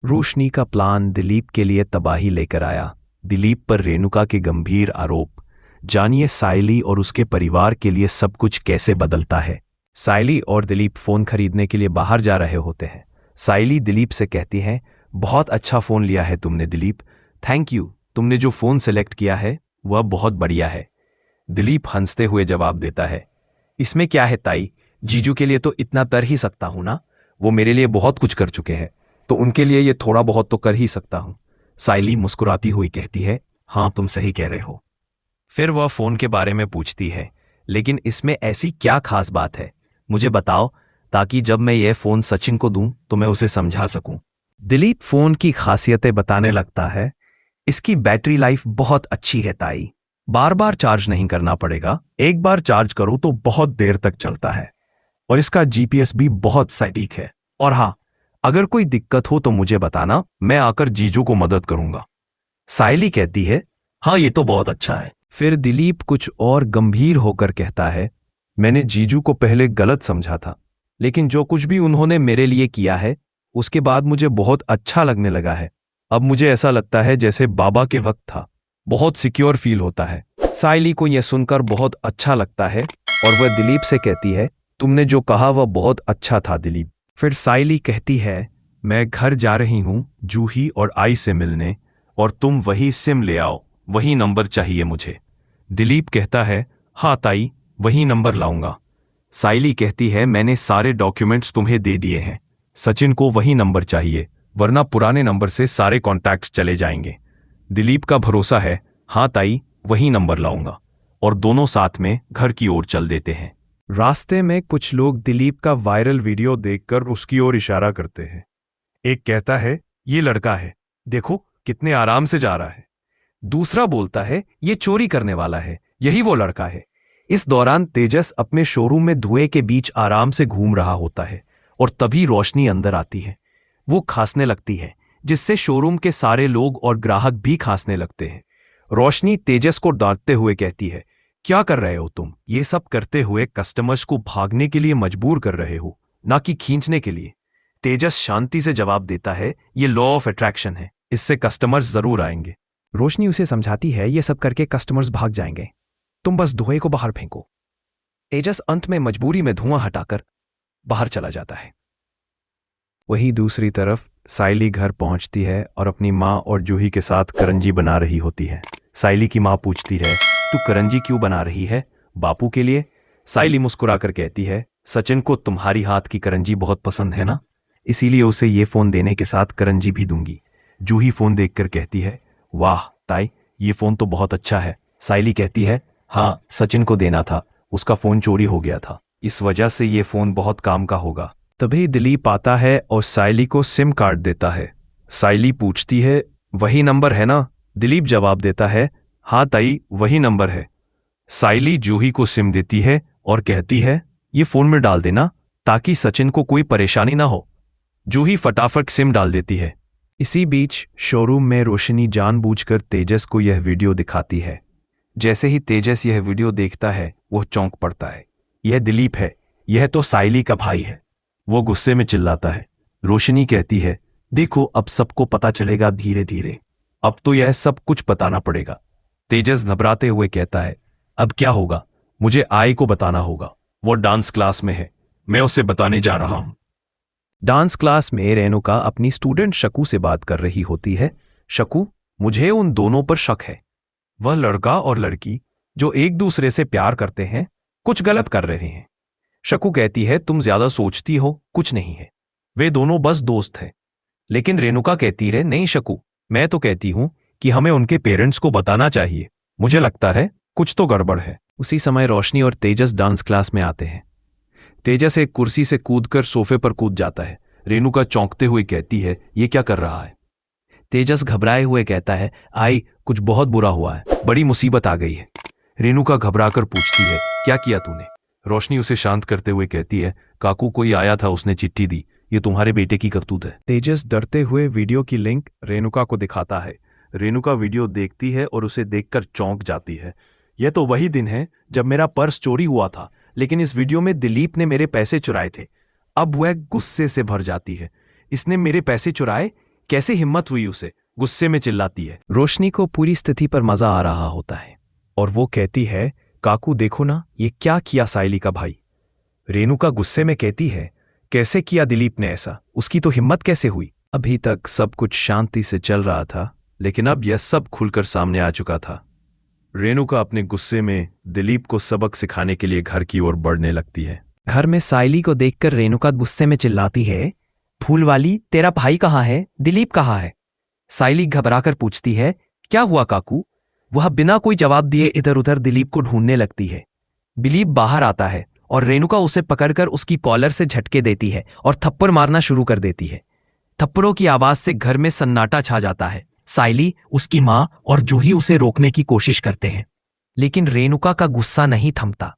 रोशनी का प्लान दिलीप के लिए तबाही लेकर आया। दिलीप पर रेणुका के गंभीर आरोप। जानिए सायली और उसके परिवार के लिए सब कुछ कैसे बदलता है। सायली और दिलीप फोन खरीदने के लिए बाहर जा रहे होते हैं। सायली दिलीप से कहती है, बहुत अच्छा फोन लिया है तुमने दिलीप, थैंक यू। तुमने जो फोन सेलेक्ट किया है वह बहुत बढ़िया है। दिलीप हंसते हुए जवाब देता है, इसमें क्या है ताई, जीजू के लिए तो इतना कर ही सकता हूं ना, वो मेरे लिए बहुत कुछ कर चुके हैं, तो उनके लिए ये थोड़ा बहुत तो कर ही सकता हूं। सायली मुस्कुराती हुई कहती है, हाँ तुम सही कह रहे हो। फिर वह फोन के बारे में पूछती है, लेकिन इसमें ऐसी क्या खास बात है, मुझे बताओ, ताकि जब मैं यह फोन सचिन को दूं तो मैं उसे समझा सकूं। दिलीप फोन की खासियतें बताने लगता है। इसकी बैटरी लाइफ बहुत अच्छी है ताई, बार बार चार्ज नहीं करना पड़ेगा, एक बार चार्ज करो तो बहुत देर तक चलता है, और इसका जीपीएस भी बहुत सटीक है। और हाँ, अगर कोई दिक्कत हो तो मुझे बताना, मैं आकर जीजू को मदद करूंगा। सायली कहती है, हाँ ये तो बहुत अच्छा है। फिर दिलीप कुछ और गंभीर होकर कहता है, मैंने जीजू को पहले गलत समझा था, लेकिन जो कुछ भी उन्होंने मेरे लिए किया है उसके बाद मुझे बहुत अच्छा लगने लगा है। अब मुझे ऐसा लगता है जैसे बाबा के वक्त था, बहुत सिक्योर फील होता है। सायली को यह सुनकर बहुत अच्छा लगता है और वह दिलीप से कहती है, तुमने जो कहा वह बहुत अच्छा था दिलीप। फिर सायली कहती है, मैं घर जा रही हूं जूही और आई से मिलने, और तुम वही सिम ले आओ, वही नंबर चाहिए मुझे। दिलीप कहता है, हाँ ताई, वही नंबर लाऊंगा। सायली कहती है, मैंने सारे डॉक्यूमेंट्स तुम्हें दे दिए हैं, सचिन को वही नंबर चाहिए, वरना पुराने नंबर से सारे कॉन्टैक्ट्स चले जाएंगे। दिलीप का भरोसा है, हाँ ताई, वही नंबर लाऊंगा, और दोनों साथ में घर की ओर चल देते हैं। रास्ते में कुछ लोग दिलीप का वायरल वीडियो देखकर उसकी ओर इशारा करते हैं। एक कहता है, ये लड़का है, देखो कितने आराम से जा रहा है। दूसरा बोलता है, ये चोरी करने वाला है, यही वो लड़का है। इस दौरान तेजस अपने शोरूम में धुएं के बीच आराम से घूम रहा होता है, और तभी रोशनी अंदर आती है। वो खांसने लगती है, जिससे शोरूम के सारे लोग और ग्राहक भी खांसने लगते हैं। रोशनी तेजस को डांटते हुए कहती है, क्या कर रहे हो तुम, ये सब करते हुए कस्टमर्स को भागने के लिए मजबूर कर रहे हो, ना कि खींचने के लिए। तेजस शांति से जवाब देता है, ये लॉ ऑफ अट्रैक्शन है, इससे कस्टमर्स जरूर आएंगे। रोशनी उसे समझाती है, ये सब करके कस्टमर्स भाग जाएंगे, तुम बस धुएं को बाहर फेंको। तेजस अंत में मजबूरी में धुआं हटाकर बाहर चला जाता है। वहीं दूसरी तरफ सायली घर पहुंचती है और अपनी माँ और जूही के साथ करंजी बना रही होती है। सायली की माँ पूछती है, तू करंजी क्यों बना रही है, बापू के लिए? सायली मुस्कुराकर कहती है, सचिन को तुम्हारी हाथ की करंजी बहुत पसंद है ना, इसीलिए उसे ये फोन देने के साथ करंजी भी दूंगी। जूही फोन देखकर कहती है, वाह ताई, ये फोन तो बहुत अच्छा है। सायली कहती है, हाँ सचिन को देना था, उसका फोन चोरी हो गया था, इस वजह से ये फोन बहुत काम का होगा। तभी दिलीप आता है और सायली को सिम कार्ड देता है। सायली पूछती है, वही नंबर है ना? दिलीप जवाब देता है, हाँ ताई, वही नंबर है। सायली जूही को सिम देती है और कहती है, ये फोन में डाल देना ताकि सचिन को कोई परेशानी ना हो। जूही फटाफट सिम डाल देती है। इसी बीच शोरूम में रोशनी जानबूझकर तेजस को यह वीडियो दिखाती है। जैसे ही तेजस यह वीडियो देखता है वह चौंक पड़ता है। यह दिलीप है, यह तो सायली का भाई है। वो गुस्से में चिल्लाता है। रोशनी कहती है, देखो अब सबको पता चलेगा धीरे धीरे, अब तो यह सब कुछ बताना पड़ेगा। तेजस घबराते हुए कहता है, अब क्या होगा? मुझे आई को बताना होगा, वो डांस क्लास में है, मैं उसे बताने जा रहा हूं। डांस क्लास में रेणुका अपनी स्टूडेंट शकू से बात कर रही होती है। शकू, मुझे उन दोनों पर शक है, वह लड़का और लड़की जो एक दूसरे से प्यार करते हैं कुछ गलत कर रहे हैं। शकू कहती है, तुम ज्यादा सोचती हो, कुछ नहीं है, वे दोनों बस दोस्त हैं। लेकिन रेणुका कहती है, नहीं शकू, मैं तो कहती हूं कि हमें उनके पेरेंट्स को बताना चाहिए, मुझे लगता है कुछ तो गड़बड़ है। उसी समय रोशनी और तेजस डांस क्लास में आते हैं। तेजस एक कुर्सी से कूदकर सोफे पर कूद जाता है। रेणुका चौंकते हुए कहती है, ये क्या कर रहा है? तेजस घबराए हुए कहता है, आई, कुछ बहुत बुरा हुआ है, बड़ी मुसीबत आ गई है। रेणुका घबराकर पूछती है, क्या किया तूने? रोशनी उसे शांत करते हुए कहती है, काकू कोई आया था, उसने चिट्ठी दी, ये तुम्हारे बेटे की करतूत है। तेजस डरते हुए वीडियो की लिंक रेणुका को दिखाता है। रेणुका वीडियो देखती है और उसे देखकर चौंक जाती है। यह तो वही दिन है जब मेरा पर्स चोरी हुआ था, लेकिन इस वीडियो में दिलीप ने मेरे पैसे चुराए थे। अब वह गुस्से से भर जाती है। इसने मेरे पैसे चुराए? कैसे हिम्मत हुई उसे, गुस्से में चिल्लाती है। रोशनी को पूरी स्थिति पर मजा आ रहा होता है और वो कहती है, काकू देखो ना, ये क्या किया साइली का भाई। रेणुका गुस्से में कहती है, कैसे किया दिलीप ने ऐसा, उसकी तो हिम्मत कैसे हुई। अभी तक सब कुछ शांति से चल रहा था, लेकिन अब यह सब खुलकर सामने आ चुका था। रेणुका अपने गुस्से में दिलीप को सबक सिखाने के लिए घर की ओर बढ़ने लगती है। घर में साइली को देखकर रेणुका गुस्से में चिल्लाती है, फूलवाली, तेरा भाई कहाँ है, दिलीप कहाँ है। साइली घबराकर पूछती है, क्या हुआ काकू। वह बिना कोई जवाब दिए इधर उधर दिलीप को ढूंढने लगती है। दिलीप बाहर आता है और रेणुका उसे पकड़कर उसकी कॉलर से झटके देती है और थप्पड़ मारना शुरू कर देती है। थप्पड़ों की आवाज से घर में सन्नाटा छा जाता है। साइली, उसकी माँ और जूही उसे रोकने की कोशिश करते हैं, लेकिन रेणुका का गुस्सा नहीं थमता।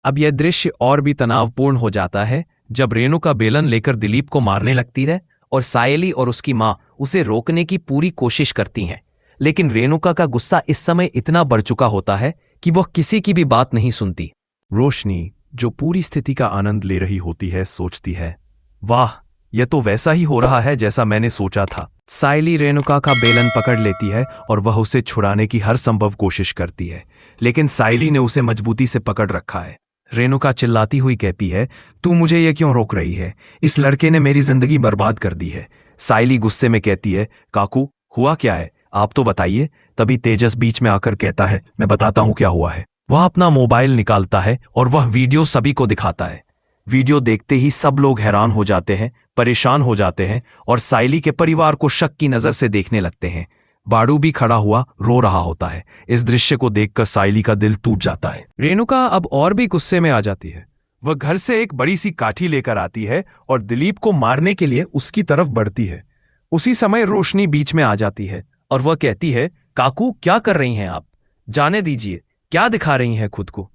अब यह दृश्य और भी तनावपूर्ण हो जाता है जब रेणुका बेलन लेकर दिलीप को मारने लगती है और सायली और उसकी माँ उसे रोकने की पूरी कोशिश करती हैं, लेकिन रेणुका का गुस्सा इस समय इतना बढ़ चुका होता है कि वह किसी की भी बात नहीं सुनती। रोशनी, जो पूरी स्थिति का आनंद ले रही होती है, सोचती है, वाह, यह तो वैसा ही हो रहा है जैसा मैंने सोचा था। सायली रेणुका का बेलन पकड़ लेती है और वह उसे छुड़ाने की हर संभव कोशिश करती है, लेकिन सायली ने उसे मजबूती से पकड़ रखा है। रेणुका चिल्लाती हुई कहती है, तू मुझे ये क्यों रोक रही है, इस लड़के ने मेरी जिंदगी बर्बाद कर दी है। सायली गुस्से में कहती है, काकू हुआ क्या है, आप तो बताइए। तभी तेजस बीच में आकर कहता है, मैं बताता हूं क्या हुआ है। वह अपना मोबाइल निकालता है और वह वीडियो सभी को दिखाता है। वीडियो देखते ही सब लोग हैरान हो जाते हैं, परेशान हो जाते हैं और सायली के परिवार को शक की नजर से देखने लगते हैं। बाड़ू भी खड़ा हुआ रो रहा होता है। इस दृश्य को देखकर सायली का दिल टूट जाता है। रेणुका अब और भी गुस्से में आ जाती है। वह घर से एक बड़ी सी काठी लेकर आती है और दिलीप को मारने के लिए उसकी तरफ बढ़ती है। उसी समय रोशनी बीच में आ जाती है और वह कहती है, काकू क्या कर रही हैं आप, जाने दीजिए, क्या दिखा रही हैं खुद को।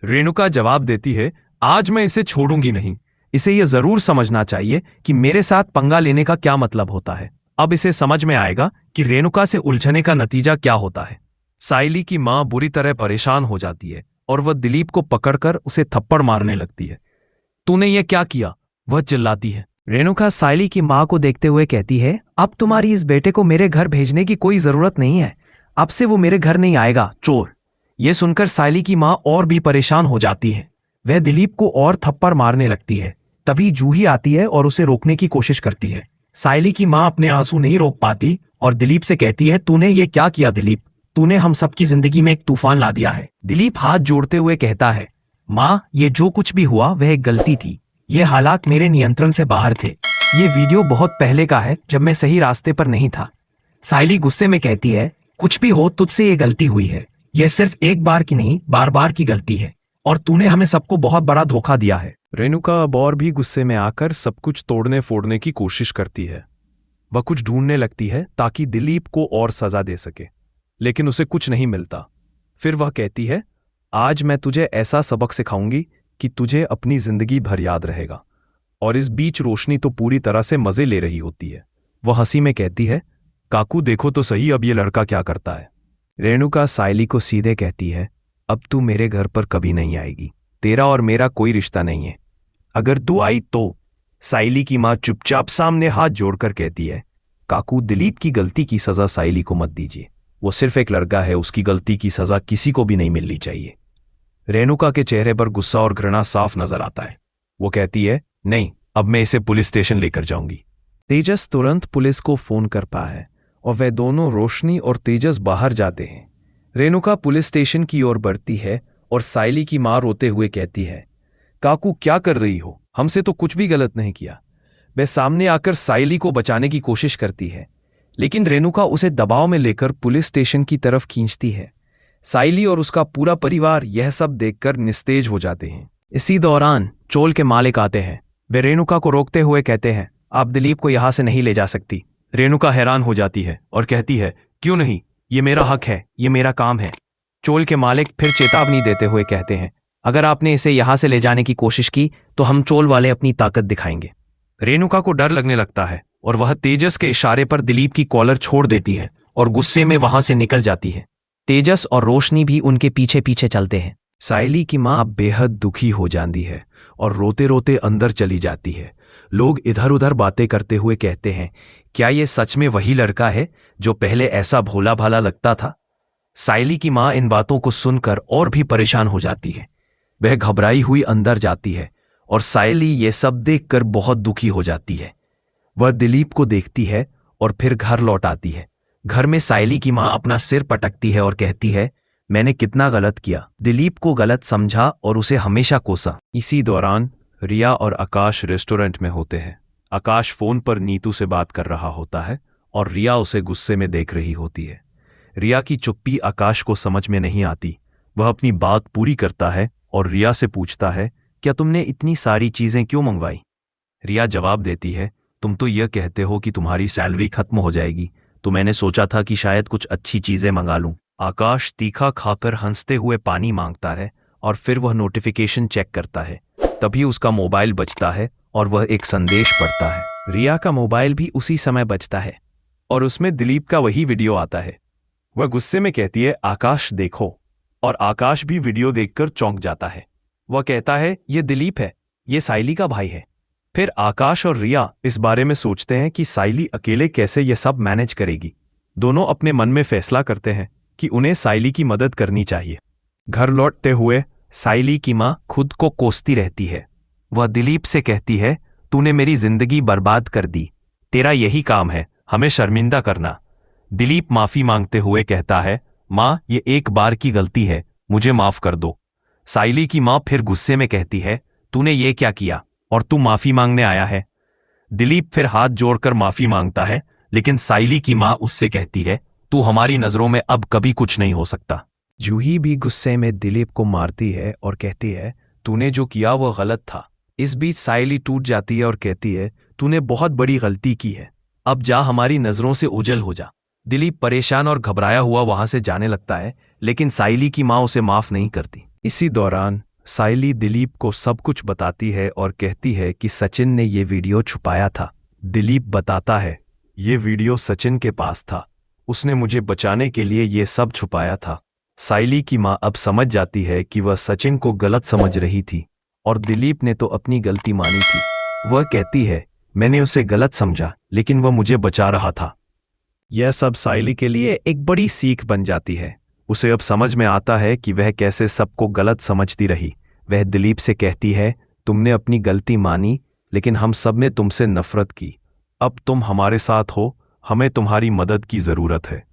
रेणुका जवाब देती है, आज मैं इसे छोड़ूंगी नहीं। इसे यह जरूर समझना चाहिए कि मेरे साथ पंगा लेने का क्या मतलब होता है। अब इसे समझ में आएगा कि रेणुका से उलझने का नतीजा क्या होता है। सायली की मां बुरी तरह परेशान हो जाती है और वह दिलीप को पकड़कर उसे थप्पड़ मारने लगती है। तूने ये क्या किया, वह चिल्लाती है। रेणुका सायली की मां को देखते हुए कहती है, अब तुम्हारी इस बेटे को मेरे घर भेजने की कोई जरूरत नहीं है। अब से वो मेरे घर नहीं आएगा, चोर। यह सुनकर सायली की मां और भी परेशान हो जाती है। वह दिलीप को और थप्पड़ मारने लगती है। तभी जूही आती है और उसे रोकने की कोशिश करती है। सायली की मां अपने आंसू नहीं रोक पाती और दिलीप से कहती है, तूने ये क्या किया दिलीप, तूने हम सबकी जिंदगी में एक तूफान ला दिया है। दिलीप हाथ जोड़ते हुए कहता है, मां, ये जो कुछ भी हुआ वह एक गलती थी। ये हालात मेरे नियंत्रण से बाहर थे। ये वीडियो बहुत पहले का है, जब मैं सही रास्ते पर नहीं था। सायली गुस्से में कहती है, कुछ भी हो, तुझसे ये गलती हुई है। यह सिर्फ एक बार की नहीं, बार बार की गलती है और तूने हमें सबको बहुत बड़ा धोखा दिया है। रेणुका अब और भी गुस्से में आकर सब कुछ तोड़ने फोड़ने की कोशिश करती है। वह कुछ ढूंढने लगती है ताकि दिलीप को और सजा दे सके, लेकिन उसे कुछ नहीं मिलता। फिर वह कहती है, आज मैं तुझे ऐसा सबक सिखाऊंगी कि तुझे अपनी जिंदगी भर याद रहेगा। और इस बीच रोशनी तो पूरी तरह से मजे ले रही होती है। वह हंसी में कहती है, काकू देखो तो सही अब ये लड़का क्या करता है। रेणुका सायली को सीधे कहती है, अब तू मेरे घर पर कभी नहीं आएगी। तेरा और मेरा कोई रिश्ता नहीं है। अगर तू आई तो। सायली की मां चुपचाप सामने हाथ जोड़कर कहती है, काकू दिलीप की गलती की सजा सायली को मत दीजिए। वो सिर्फ एक लड़का है, उसकी गलती की सजा किसी को भी नहीं मिलनी चाहिए। रेणुका के चेहरे पर गुस्सा और घृणा साफ नजर आता है। वो कहती है, नहीं, अब मैं इसे पुलिस स्टेशन लेकर जाऊंगी। तेजस तुरंत पुलिस को फोन करता है और वे दोनों, रोशनी और तेजस, बाहर जाते हैं। रेणुका पुलिस स्टेशन की ओर बढ़ती है और सायली की मां रोते हुए कहती है, काकू क्या कर रही हो, हमसे तो कुछ भी गलत नहीं किया। वह सामने आकर सायली को बचाने की कोशिश करती है, लेकिन रेणुका उसे दबाव में लेकर पुलिस स्टेशन की तरफ खींचती है। सायली और उसका पूरा परिवार यह सब देखकर निस्तेज हो जाते हैं। इसी दौरान चोल के मालिक आते हैं। वे रेणुका को रोकते हुए कहते हैं, आप दिलीप को यहां से नहीं ले जा सकती। रेणुका हैरान हो जाती है और कहती है, क्यों नहीं, ये मेरा हक है, ये मेरा काम है। चोल के मालिक फिर चेतावनी देते हुए कहते हैं, अगर आपने इसे यहां से ले जाने की कोशिश की तो हम चोल वाले अपनी ताकत दिखाएंगे। रेणुका को डर लगने लगता है और वह तेजस के इशारे पर दिलीप की कॉलर छोड़ देती है और गुस्से में वहां से निकल जाती है। तेजस और रोशनी भी उनके पीछे पीछे चलते हैं। सायली की मां बेहद दुखी हो जाती है और रोते रोते अंदर चली जाती है। लोग इधर उधर बातें करते हुए कहते हैं, क्या ये सच में वही लड़का है जो पहले ऐसा भोला भाला लगता था? साइली की माँ इन बातों को सुनकर और भी परेशान हो जाती है। वह घबराई हुई अंदर जाती है और साइली ये सब देखकर बहुत दुखी हो जाती है। वह दिलीप को देखती है और फिर घर लौट आती है। घर में साइली की माँ अपना सिर पटकती है और कहती है, मैंने कितना गलत किया, दिलीप को गलत समझा और उसे हमेशा कोसा। इसी दौरान रिया और आकाश रेस्टोरेंट में होते हैं। आकाश फोन पर नीतू से बात कर रहा होता है और रिया उसे गुस्से में देख रही होती है। रिया की चुप्पी आकाश को समझ में नहीं आती। वह अपनी बात पूरी करता है और रिया से पूछता है, क्या तुमने इतनी सारी चीजें क्यों मंगवाई? रिया जवाब देती है, तुम तो यह कहते हो कि तुम्हारी सैलरी खत्म हो जाएगी, तो मैंने सोचा था कि शायद कुछ अच्छी चीजें मंगा लूं। आकाश तीखा खाकर हंसते हुए पानी मांगता है और फिर वह नोटिफिकेशन चेक करता है। तभी उसका मोबाइल बजता है और वह एक संदेश पढ़ता है। रिया का मोबाइल भी उसी समय बजता है और उसमें दिलीप का वही वीडियो आता है। वह गुस्से में कहती है, आकाश देखो, और आकाश भी वीडियो देखकर चौंक जाता है। वह कहता है, ये दिलीप है, ये साइली का भाई है। फिर आकाश और रिया इस बारे में सोचते हैं कि साइली अकेले कैसे ये सब मैनेज करेगी। दोनों अपने मन में फैसला करते हैं कि उन्हें साइली की मदद करनी चाहिए। घर लौटते हुए साइली की माँ खुद को कोसती रहती है। वह दिलीप से कहती है, तूने मेरी जिंदगी बर्बाद कर दी, तेरा यही काम है हमें शर्मिंदा करना। दिलीप माफी मांगते हुए कहता है, माँ ये एक बार की गलती है, मुझे माफ कर दो। साइली की माँ फिर गुस्से में कहती है, तूने ये क्या किया और तू माफी मांगने आया है? दिलीप फिर हाथ जोड़कर माफी मांगता है, लेकिन साइली की माँ उससे कहती है, तू हमारी नजरों में अब कभी कुछ नहीं हो सकता। जूही भी गुस्से में दिलीप को मारती है और कहती है, तूने जो किया वह गलत था। इस बीच साइली टूट जाती है और कहती है, तूने बहुत बड़ी गलती की है, अब जा हमारी नजरों से ओझल हो जा। दिलीप परेशान और घबराया हुआ वहां से जाने लगता है, लेकिन साइली की माँ उसे माफ नहीं करती। इसी दौरान साइली दिलीप को सब कुछ बताती है और कहती है कि सचिन ने ये वीडियो छुपाया था। दिलीप बताता है, ये वीडियो सचिन के पास था, उसने मुझे बचाने के लिए ये सब छुपाया था। साइली की माँ अब समझ जाती है कि वह सचिन को गलत समझ रही थी और दिलीप ने तो अपनी गलती मानी थी। वह कहती है, मैंने उसे गलत समझा, लेकिन वह मुझे बचा रहा था। यह सब साइली के लिए एक बड़ी सीख बन जाती है। उसे अब समझ में आता है कि वह कैसे सबको गलत समझती रही। वह दिलीप से कहती है, तुमने अपनी गलती मानी, लेकिन हम सब ने तुमसे नफरत की। अब तुम हमारे साथ हो, हमें तुम्हारी मदद की जरूरत है।